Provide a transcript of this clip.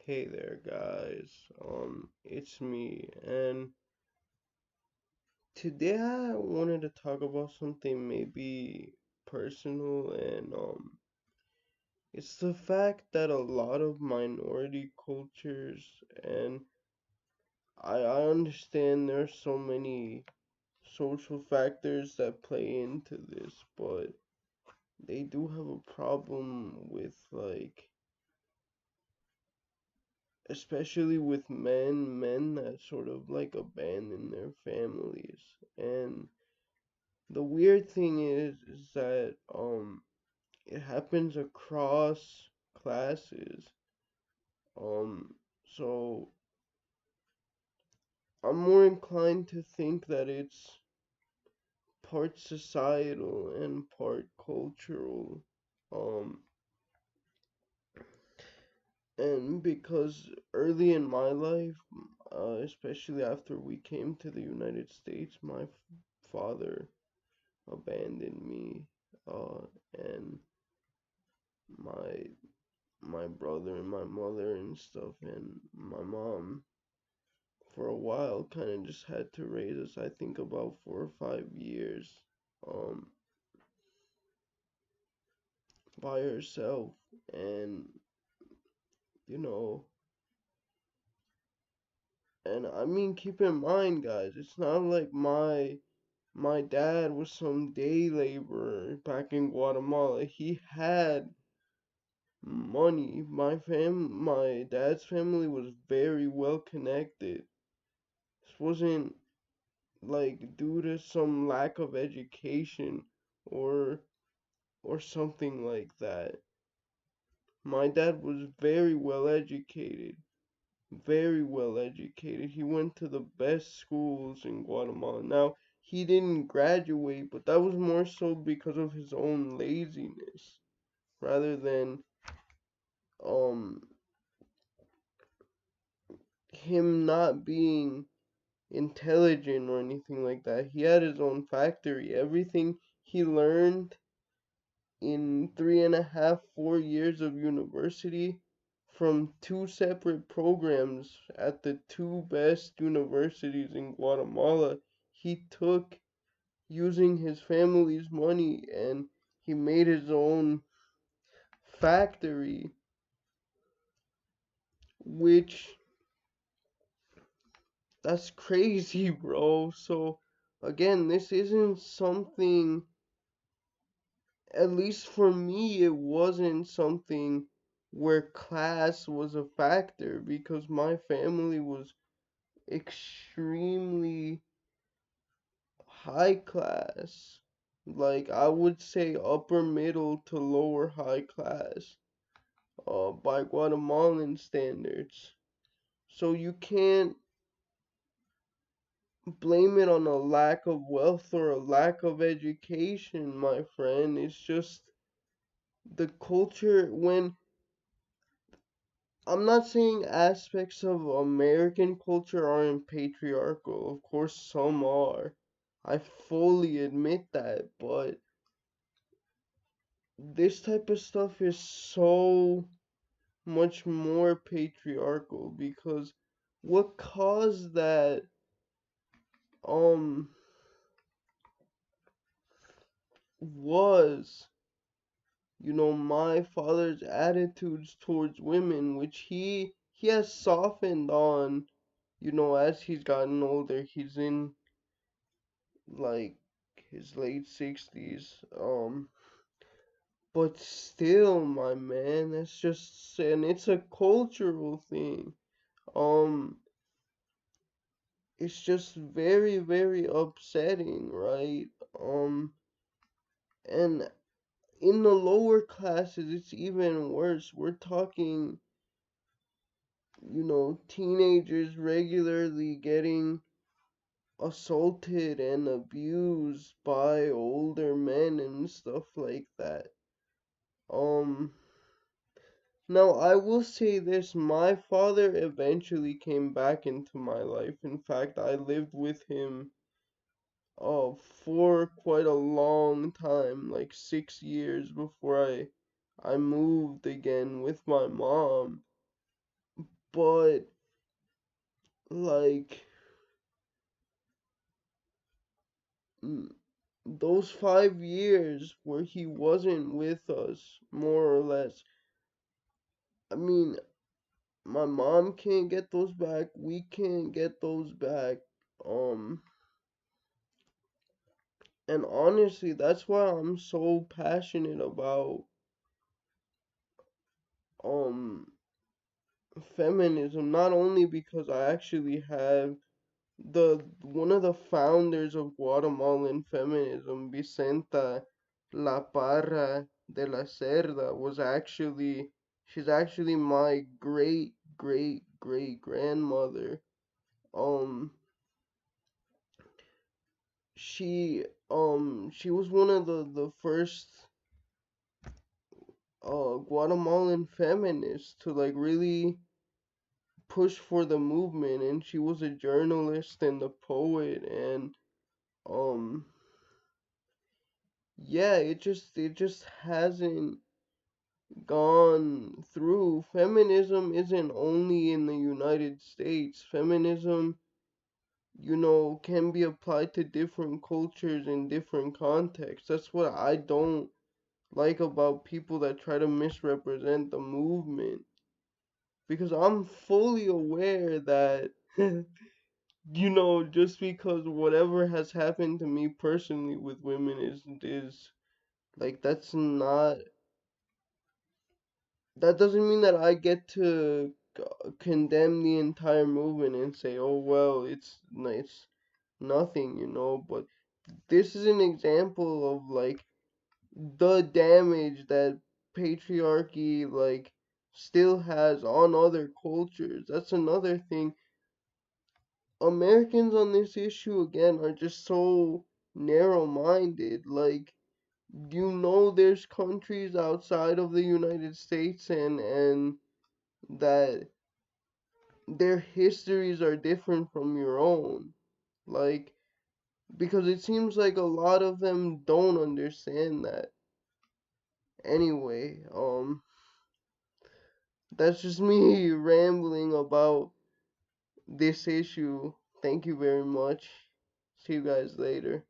Hey there, guys. It's me, and today I wanted to talk about something maybe personal, and it's the fact that a lot of minority cultures, and I understand there's so many social factors that play into this, but they do have a problem with especially with men that sort of abandon their families. And the weird thing is that it happens across classes. So I'm more inclined to think that it's part societal and part cultural. Um and because early in my life, especially after we came to the United States, my father abandoned me, and my my brother and my mother and stuff, and my mom for a while kind of just had to raise us. I think about 4 or 5 years, um, by herself, and you know, and I mean, keep in mind, guys, it's not like my dad was some day laborer back in Guatemala. He had money. My dad's family was very well connected. This wasn't like due to some lack of education or something like that. My dad was very well educated. Very well educated. He went to the best schools in Guatemala. Now, he didn't graduate, but that was more so because of his own laziness rather than um him not being intelligent or anything like that. He had his own factory. Everything he learned in 3.5, 4 years of university from two separate programs at the two best universities in Guatemala, he took using his family's money, and he made his own factory, which that's crazy, bro. So again, this isn't something, at least for me, it wasn't something where class was a factor because my family was extremely high class. Like, I would say upper middle to lower high class, by Guatemalan standards. So you can't blame it on a lack of wealth or a lack of education, my friend. It's just the culture. When I'm not saying aspects of American culture aren't patriarchal. Of course, some are. I fully admit that, but this type of stuff is so much more patriarchal because what caused that um was, my father's attitudes towards women, which he has softened on, as he's gotten older. He's in like his late 60s. But still, my man, that's just, and it's a cultural thing. Um, it's just very, very upsetting, right? And in the lower classes, it's even worse. We're talking, teenagers regularly getting assaulted and abused by older men and stuff like that. Um, Now I will say this, my father eventually came back into my life. In fact, I lived with him for quite a long time, like 6 years before I moved again with my mom. But like those 5 years where he wasn't with us, more or less, I mean, my mom can't get those back, we can't get those back. Um, and honestly, that's why I'm so passionate about um feminism, not only because I actually have the one of the founders of Guatemalan feminism, Vicenta La Parra de la Cerda, was actually she's actually my great grandmother. Um she was one of the first Guatemalan feminists to like really push for the movement, and she was a journalist and a poet, and um yeah, it just hasn't gone through. Feminism isn't only in the United States. Feminism, can be applied to different cultures in different contexts. That's what I don't like about people that try to misrepresent the movement. Because I'm fully aware that, just because whatever has happened to me personally with women is like that doesn't mean that I get to condemn the entire movement and say, oh well, it's nothing, But this is an example of like the damage that patriarchy like still has on other cultures. That's another thing. Americans on this issue again are just so narrow-minded. Like, there's countries outside of the United States and that their histories are different from your own. Like, because it seems like a lot of them don't understand that. Anyway, that's just me rambling about this issue. Thank you very much. See you guys later.